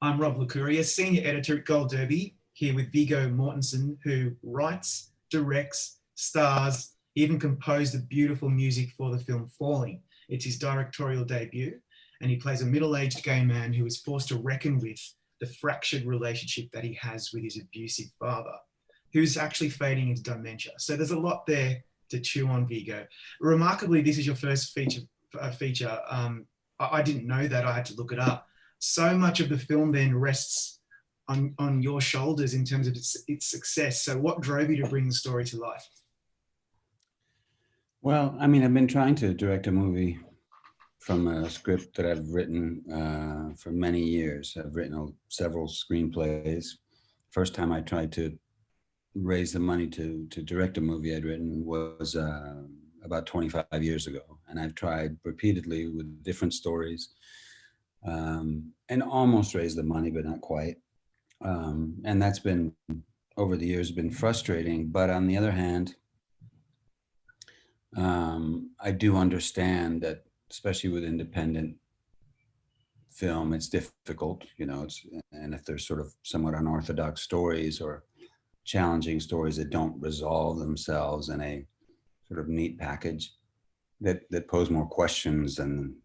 I'm Rob Licuria, Senior Editor at Gold Derby, here with Viggo Mortensen, who writes, directs, stars, even composed the beautiful music for the film Falling. It's his directorial debut, and he plays a middle-aged gay man who is forced to reckon with the fractured relationship that he has with his abusive father, who's actually fading into dementia. So there's a lot there to chew on, Viggo. Remarkably, this is your first feature. I didn't know that. I had to look it up. So much of the film then rests on your shoulders in terms of its success. So what drove you to bring the story to life? Well, I mean, I've been trying to direct a movie from a script that I've written for many years. I've written several screenplays. First time I tried to raise the money to direct a movie I'd written was about 25 years ago. And I've tried repeatedly with different stories and almost raised the money, but not quite. And that's been, over the years, been frustrating. But on the other hand, I do understand that, especially with independent film, it's difficult, and if there's sort of somewhat unorthodox stories or challenging stories that don't resolve themselves in a sort of neat package that pose more questions than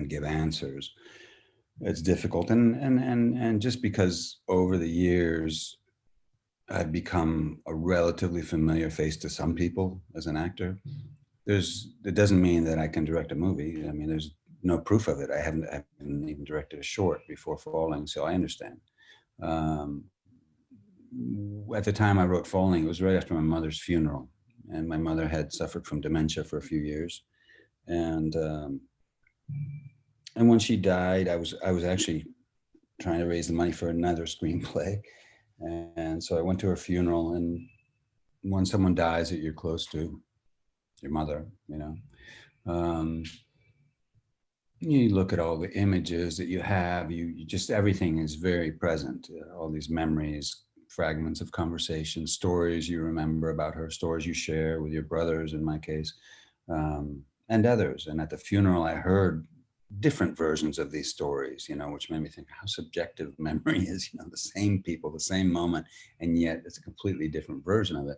give answers, it's difficult. And just because over the years I've become a relatively familiar face to some people as an actor, it doesn't mean that I can direct a movie. I mean, there's no proof of it. I haven't even directed a short before Falling, so I understand. At the time I wrote Falling, it was right after my mother's funeral, and my mother had suffered from dementia for a few years, and when she died, I was actually trying to raise the money for another screenplay, and so I went to her funeral. And when someone dies that you're close to, your mother, you look at all the images that you have. You just, everything is very present. All these memories, fragments of conversation, stories you remember about her, stories you share with your brothers, in my case, and others. And at the funeral, I heard different versions of these stories, which made me think how subjective memory is, the same people, the same moment, and yet it's a completely different version of it.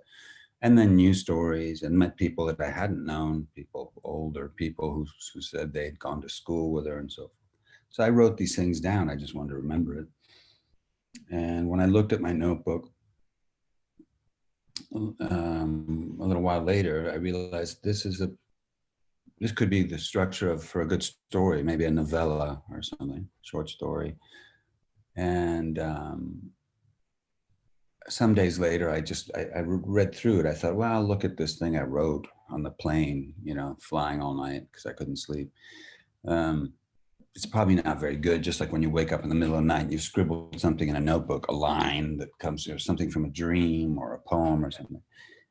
And then new stories, and met people that I hadn't known, people, older people who said they'd gone to school with her and so forth. So I wrote these things down. I just wanted to remember it. And when I looked at my notebook a little while later, I realized this could be the structure for a good story, maybe a novella or something, short story. And some days later, I read through it. I thought, well, look at this thing I wrote on the plane, flying all night because I couldn't sleep. It's probably not very good. Just like when you wake up in the middle of the night and you've scribbled something in a notebook, a line that comes, something from a dream or a poem or something,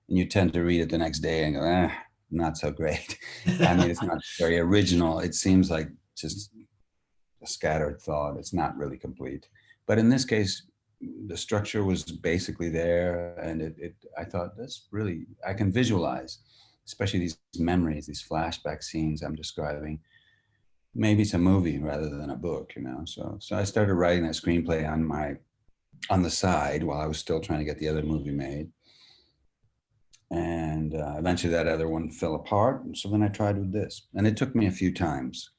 and you tend to read it the next day and go, not so great. I mean, it's not very original. It seems like just a scattered thought. It's not really complete. But in this case, the structure was basically there, and I thought, that's really, I can visualize, especially these memories, these flashback scenes I'm describing. Maybe it's a movie rather than a book, So I started writing that screenplay on the side while I was still trying to get the other movie made. And eventually that other one fell apart. And so then I tried with this, and it took me a few times.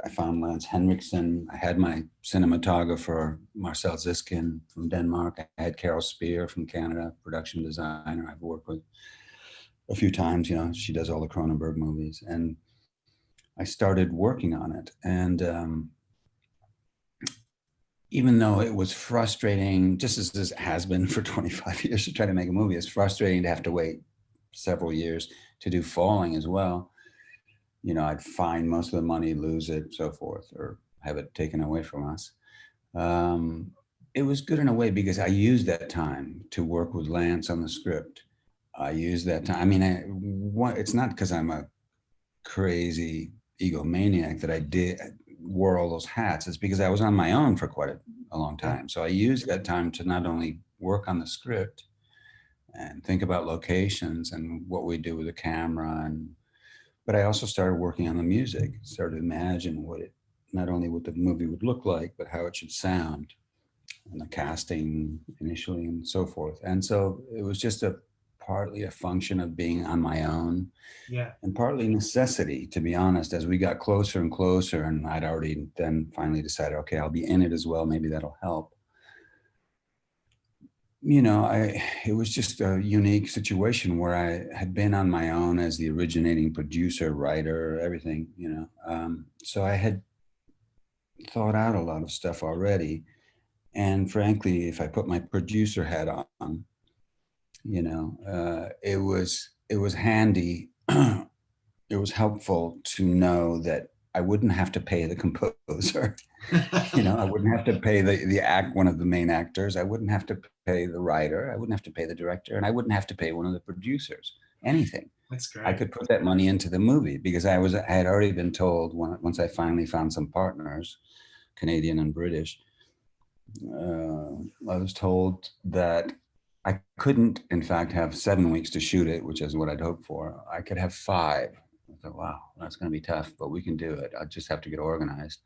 I found Lance Henriksen. I had my cinematographer, Marcel Ziskin from Denmark. I had Carol Spear from Canada, production designer I've worked with a few times. She does all the Cronenberg movies. And I started working on it. And even though it was frustrating, just as this has been for 25 years to try to make a movie, it's frustrating to have to wait several years to do Falling as well. I'd find most of the money, lose it, so forth, or have it taken away from us. It was good in a way because I used that time to work with Lance on the script. I used that time. I mean, it's not because I'm a crazy egomaniac that I wore all those hats. It's because I was on my own for quite a long time. So I used that time to not only work on the script and think about locations and what we do with the camera, but I also started working on the music, started to imagine what it not only what the movie would look like, but how it should sound, and the casting initially and so forth. And so it was just partly a function of being on my own, Yeah. and partly necessity, to be honest. As we got closer and closer, and I'd already then finally decided, okay, I'll be in it as well. Maybe that'll help. It was just a unique situation where I had been on my own as the originating producer, writer, everything, so I had thought out a lot of stuff already. And frankly, if I put my producer hat on, it was handy. It was helpful to know that I wouldn't have to pay the composer. I wouldn't have to pay one of the main actors. I wouldn't have to pay the writer. I wouldn't have to pay the director, and I wouldn't have to pay one of the producers anything. That's great. I could put that money into the movie because I had already been told once I finally found some partners, Canadian and British. I was told that I couldn't, in fact, have 7 weeks to shoot it, which is what I'd hoped for. I could have 5. I thought, wow, that's going to be tough, but we can do it. I just have to get organized.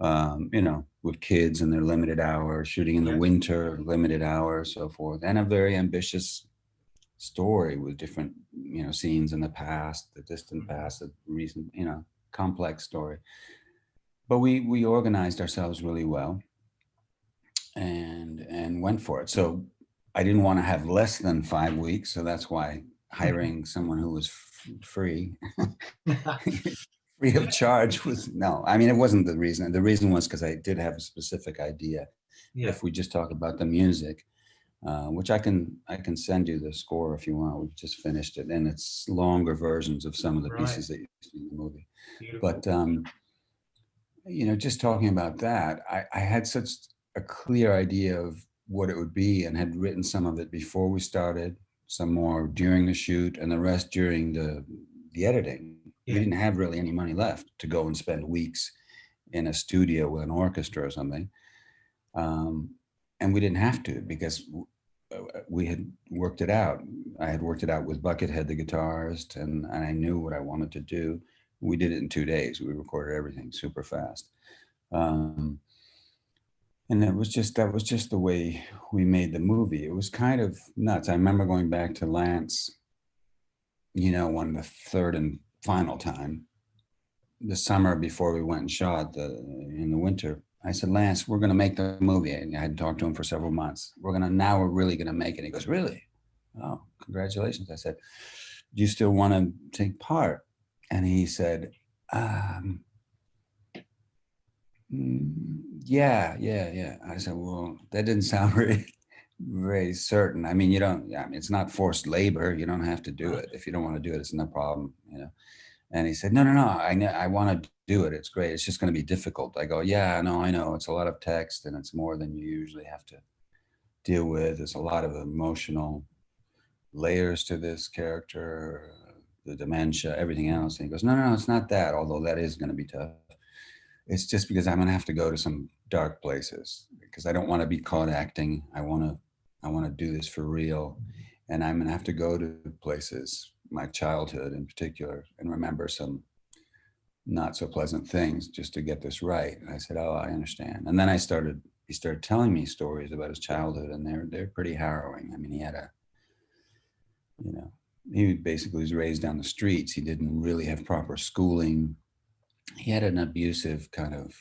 With kids and their limited hours, shooting in the winter, limited hours, so forth, and a very ambitious story with different, scenes in the past, the distant past, the recent, complex story. But we organized ourselves really well and went for it. So I didn't want to have less than 5 weeks. So that's why hiring someone who was free free of charge was it wasn't the reason. The reason was because I did have a specific idea. Yeah. If we just talk about the music, which I can send you the score if you want. We've just finished it, and it's longer versions of some of the pieces that you see in the movie. Beautiful. But just talking about that, I had such a clear idea of what it would be, and had written some of it before we started, some more during the shoot, and the rest during the editing. We didn't have really any money left to go and spend weeks in a studio with an orchestra or something. And we didn't have to, because we had worked it out. I had worked it out with Buckethead, the guitarist, and I knew what I wanted to do. We did it in 2 days. We recorded everything super fast. And that was just the way we made the movie. It was kind of nuts. I remember going back to Lance, on the third and final time, the summer before we went and shot in the winter. I said, Lance, we're going to make the movie. And I had talked to him for several months. We're really going to make it. He goes, really? Oh, congratulations. I said, do you still want to take part? And he said, yeah. I said, well, that didn't sound very, very certain. It's not forced labor. You don't have to do it. If you don't want to do it, it's no problem, And he said, no, I want to do it. It's great. It's just going to be difficult. I go, yeah, no, I know. It's a lot of text, and it's more than you usually have to deal with. There's a lot of emotional layers to this character, the dementia, everything else. And he goes, no, it's not that, although that is going to be tough. It's just because I'm going to have to go to some dark places, because I don't want to be caught acting. I want to do this for real. And I'm going to have to go to places, my childhood in particular, and remember some not so pleasant things just to get this right. And I said, oh, I understand. And then he started telling me stories about his childhood, and they're pretty harrowing. He had he basically was raised down the streets. He didn't really have proper schooling. He had an abusive kind of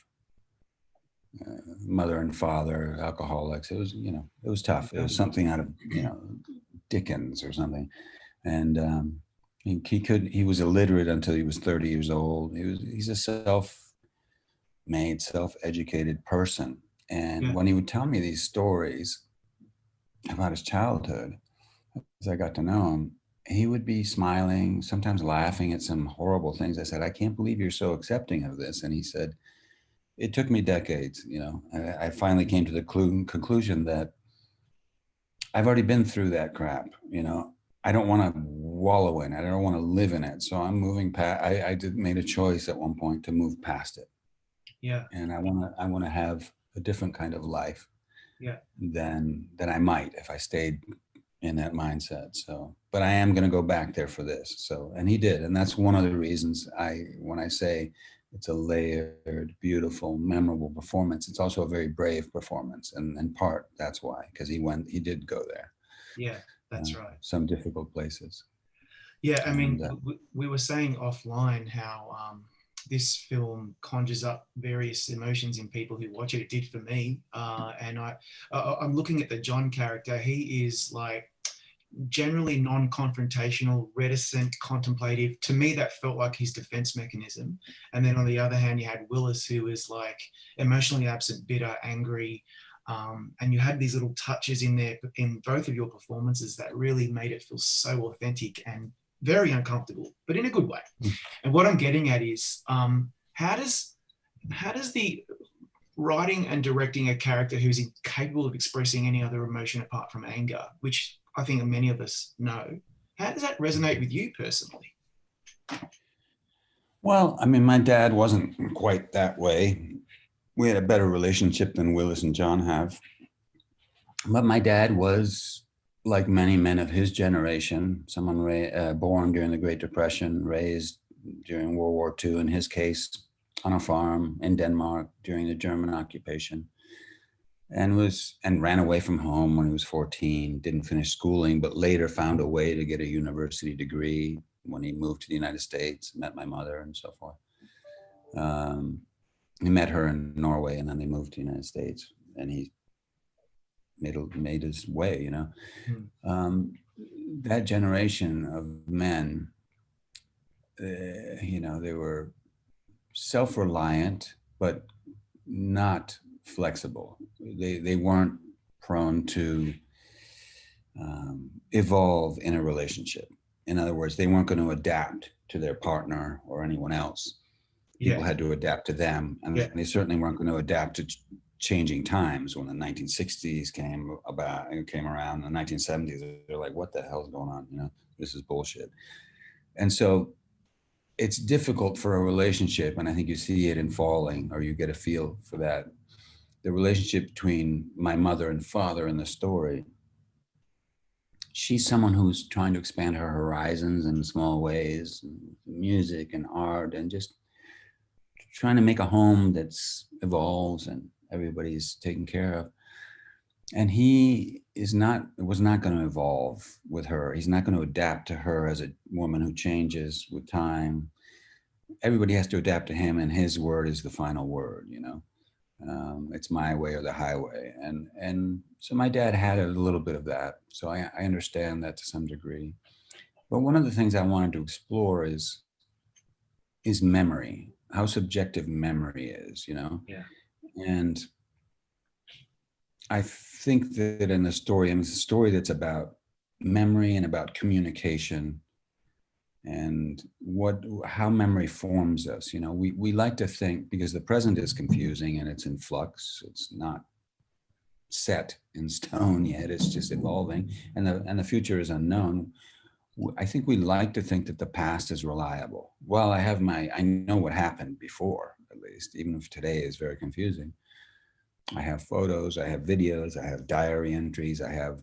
mother and father, alcoholics. It was, it was tough. It was something out of, Dickens or something. And he was illiterate until he was 30 years old. He's a self-made, self-educated person. And when he would tell me these stories about his childhood, as I got to know him, he would be smiling, sometimes laughing at some horrible things. I said, I can't believe you're so accepting of this. And he said, it took me decades. I finally came to the conclusion that I've already been through that crap. I don't want to wallow in it. I don't want to live in it. So I'm moving past. I made a choice at one point to move past it. Yeah. And I want to have a different kind of life. Yeah. Than I might if I stayed in that mindset. So, but I am going to go back there for this. So, and he did. And that's one of the reasons when I say It's a layered, beautiful, memorable performance. It's also a very brave performance, and in part that's why, because he did go there, Yeah, that's right. some difficult places. Yeah, I mean, And we were saying offline how this film conjures up various emotions in people who watch it. It did for me, and I'm looking at the John character. He is like generally non-confrontational, reticent, contemplative. To me, that felt like his defense mechanism. And then on the other hand, you had Willis, who was like emotionally absent, bitter, angry. And you had these little touches in there in both of your performances that really made it feel so authentic and very uncomfortable, but in a good way. And what I'm getting at is how does the writing and directing a character who's incapable of expressing any other emotion apart from anger, which I think many of us know, how does that resonate with you personally? well, I mean, my dad wasn't quite that way. We had a better relationship than Willis and John have. But my dad was, like many men of his generation, someone born during the Great Depression, raised during World War II, in his case, on a farm in Denmark during the German occupation, and ran away from home when he was 14, didn't finish schooling, but later found a way to get a university degree when he moved to the United States, met my mother and so forth. He met her in Norway, and then they moved to the United States, and he made his way, you know. That generation of men, you know, they were self-reliant, but not flexible. They weren't prone to evolve in a relationship. In other words, they weren't going to adapt to their partner or anyone else. People had to adapt to them, and they certainly weren't going to adapt to changing times. When the 1960s came around, in the 1970s, they're like, what the hell's going on? You know, this is bullshit. And so it's difficult for a relationship, and I think you see it in Falling, or you get a feel for that. The relationship between my mother and father in the story, she's someone who's trying to expand her horizons in small ways, music and art, and just trying to make a home that's evolves and everybody's taken care of. And he was not going to evolve with her. He's not going to adapt to her as a woman who changes with time. Everybody has to adapt to him, and his word is the final word, you know. It's my way or the highway. And so my dad had a little bit of that. So I understand that to some degree. But one of the things I wanted to explore is memory, how subjective memory is, you know? Yeah. And I think that in the story, I mean, it's a story that's about memory and about communication and how memory forms us. You know, we like to think, because the present is confusing and it's in flux, it's not set in stone yet, it's just evolving, and the future is unknown. I think we like to think that the past is reliable. Well, I know what happened before, at least, even if today is very confusing. I have photos, I have videos, I have diary entries, I have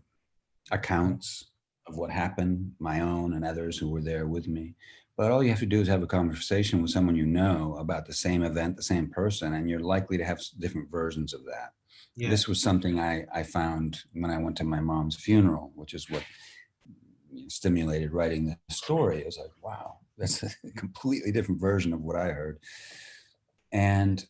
accounts of what happened, my own and others who were there with me. But all you have to do is have a conversation with someone you know about the same event, the same person, and you're likely to have different versions of that. Yeah. This was something I found when I went to my mom's funeral, which is what stimulated writing the story. It was like, wow, that's a completely different version of what I heard. And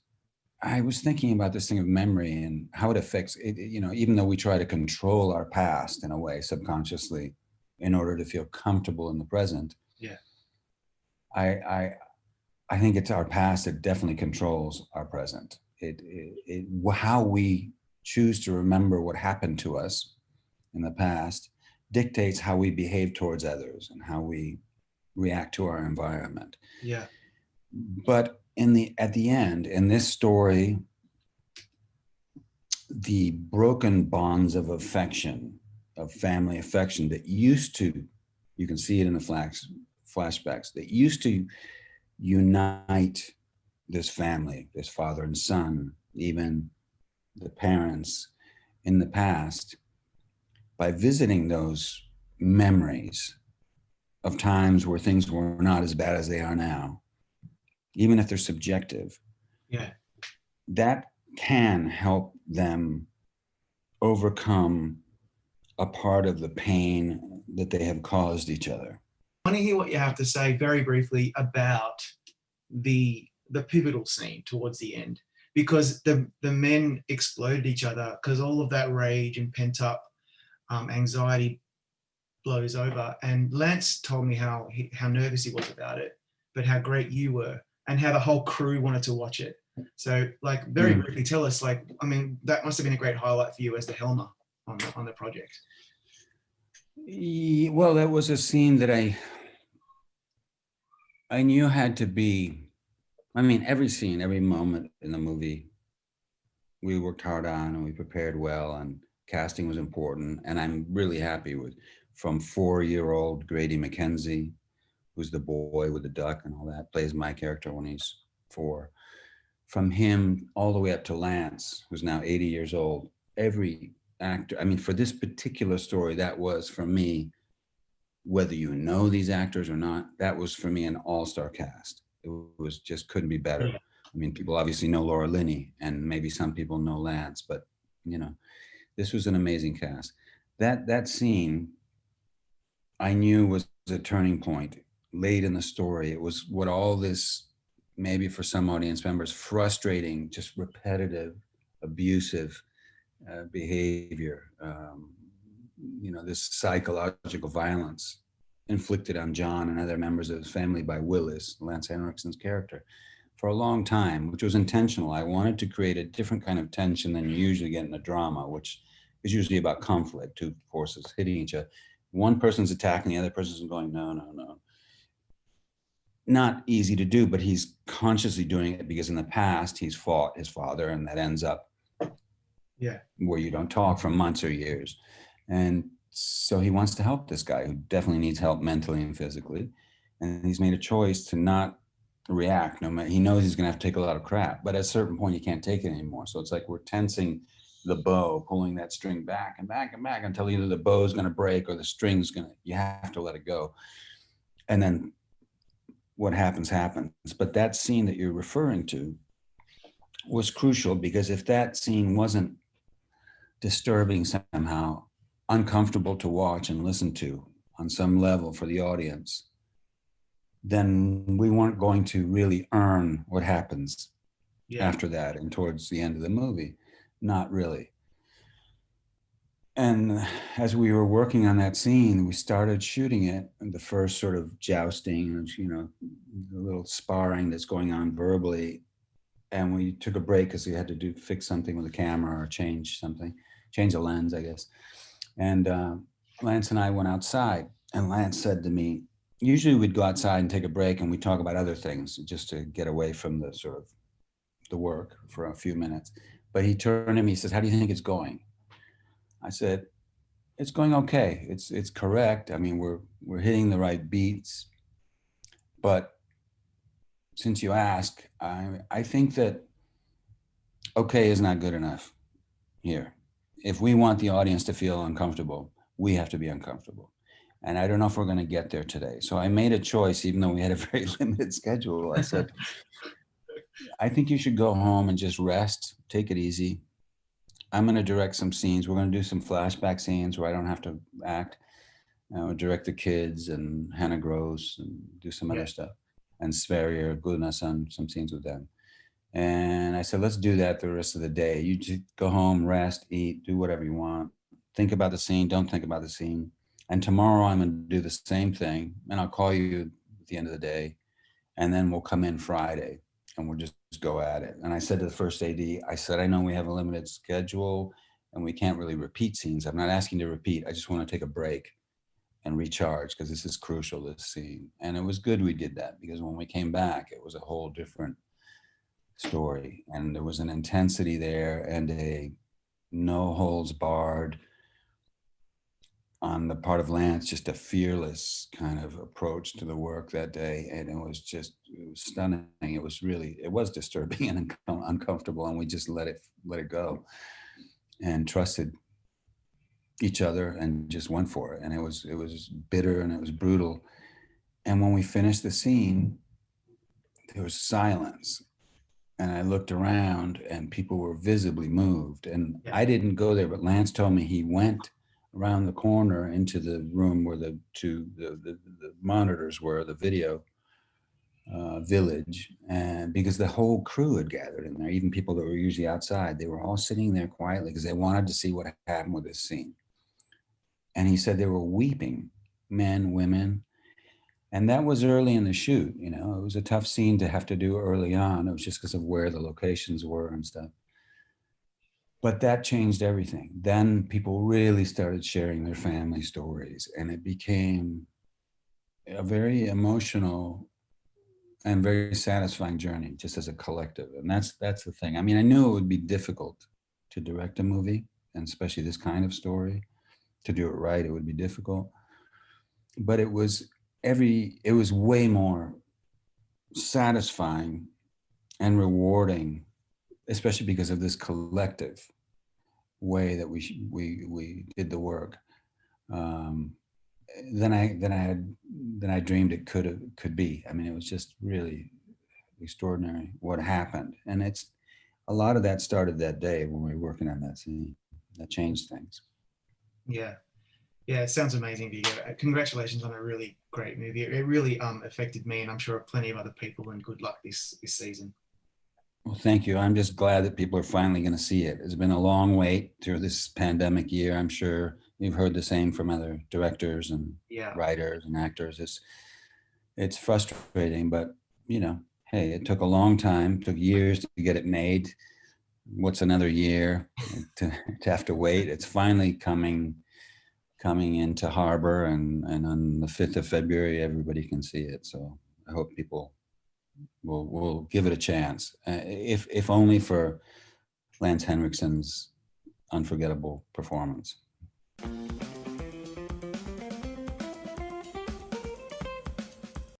I was thinking about this thing of memory and how it affects it, you know, even though we try to control our past in a way subconsciously in order to feel comfortable in the present. Yeah. I think it's our past that definitely controls our present. How we choose to remember what happened to us in the past dictates how we behave towards others and how we react to our environment. Yeah. But at the end, in this story, the broken bonds of affection, of family affection that used to, you can see it in the flashbacks, that used to unite this family, this father and son, even the parents in the past, by visiting those memories of times where things were not as bad as they are now, even if they're subjective, Yeah. that can help them overcome a part of the pain that they have caused each other. I want to hear what you have to say very briefly about the pivotal scene towards the end, because the men exploded each other because all of that rage and pent up anxiety blows over. And Lance told me how nervous he was about it, but how great you were, and how the whole crew wanted to watch it. So, like, very briefly, tell us, like, I mean, that must have been a great highlight for you as the Helmer on the project. Well, that was a scene that I knew had to be, I mean, every scene, every moment in the movie, we worked hard on and we prepared well, and casting was important. And I'm really happy with, from 4-year-old Grady McKenzie, who's the boy with the duck and all that, plays my character when he's 4. From him all the way up to Lance, who's now 80 years old, every actor, I mean, for this particular story, that was for me, whether you know these actors or not, that was for me an all-star cast. It was just couldn't be better. Yeah. I mean, people obviously know Laura Linney, and maybe some people know Lance, but you know, this was an amazing cast. That scene, I knew was a turning point late in the story. It was what all this, maybe for some audience members, frustrating, just repetitive, abusive behavior, you know, this psychological violence inflicted on John and other members of his family by Willis, Lance Henriksen's character, for a long time, which was intentional. I wanted to create a different kind of tension than you usually get in a drama, which is usually about conflict, two forces hitting each other. One person's attacking, the other person's going, no, no, no. Not easy to do, but he's consciously doing it because in the past he's fought his father, and that ends up where you don't talk for months or years. And so he wants to help this guy who definitely needs help mentally and physically. And he's made a choice to not react. No matter, he knows he's going to have to take a lot of crap, but at a certain point he can't take it anymore. So it's like we're tensing the bow, pulling that string back and back and back until either the bow is going to break or the string's going to, you have to let it go. And then what happens. But that scene that you're referring to was crucial, because if that scene wasn't disturbing somehow, uncomfortable to watch and listen to on some level for the audience, then we weren't going to really earn what happens after that and towards the end of the movie. Not really. And as we were working on that scene, we started shooting it, and the first sort of jousting, you know, the little sparring that's going on verbally. And we took a break because we had to fix something with the camera or change a lens, I guess. And Lance and I went outside, and Lance said to me, usually we'd go outside and take a break and we talk about other things just to get away from the sort of the work for a few minutes. But he turned to me, he says, how do you think it's going? I said, it's going okay. It's correct. I mean, we're hitting the right beats. But since you ask, I think that okay is not good enough here. If we want the audience to feel uncomfortable, we have to be uncomfortable. And I don't know if we're going to get there today. So I made a choice, even though we had a very limited schedule. I said, I think you should go home and just rest, take it easy. I'm going to direct some scenes. We're going to do some flashback scenes where I don't have to act. Direct the kids and Hannah Gross and do some other stuff. And Sverrir Gunnarsson, some scenes with them. And I said, let's do that the rest of the day. You just go home, rest, eat, do whatever you want. Think about the scene, don't think about the scene. And tomorrow I'm going to do the same thing. And I'll call you at the end of the day. And then we'll come in Friday and we'll just go at it. And I said to the first AD, I said, I know we have a limited schedule and we can't really repeat scenes. I'm not asking to repeat. I just want to take a break and recharge because this is crucial, this scene. And it was good we did that, because when we came back, it was a whole different story. And there was an intensity there and a no holds barred on the part of Lance, just a fearless kind of approach to the work that day. And it was stunning. It was disturbing and uncomfortable. And we just let it go and trusted each other and just went for it. And it was bitter and it was brutal. And when we finished the scene, there was silence. And I looked around and people were visibly moved. And Yeah. I didn't go there, but Lance told me he went around the corner into the room where the monitors were, the video village. And because the whole crew had gathered in there, even people that were usually outside, they were all sitting there quietly because they wanted to see what happened with this scene. And he said they were weeping, men, women. And that was early in the shoot, you know, it was a tough scene to have to do early on. It was just because of where the locations were and stuff. But that changed everything. Then people really started sharing their family stories, and it became a very emotional and very satisfying journey just as a collective. And that's the thing. I mean, I knew it would be difficult to direct a movie, and especially this kind of story. To do it right, it would be difficult. But it was way more satisfying and rewarding, especially because of this collective way that we did the work, than I dreamed it could be. I mean, it was just really extraordinary what happened, and it's a lot of that started that day when we were working on that scene. That changed things. Yeah. Yeah, it sounds amazing, Viggo. Congratulations on a really great movie. It really affected me, and I'm sure plenty of other people. And good luck this season. Well, thank you. I'm just glad that people are finally going to see it. It's been a long wait through this pandemic year. I'm sure you've heard the same from other directors and Yeah, writers and actors. It's frustrating, but you know, hey, it took a long time. It took years to get it made. What's another year to have to wait? It's finally coming into harbor, and on the 5th of February, everybody can see it. So I hope people will give it a chance, if only for Lance Henriksen's unforgettable performance.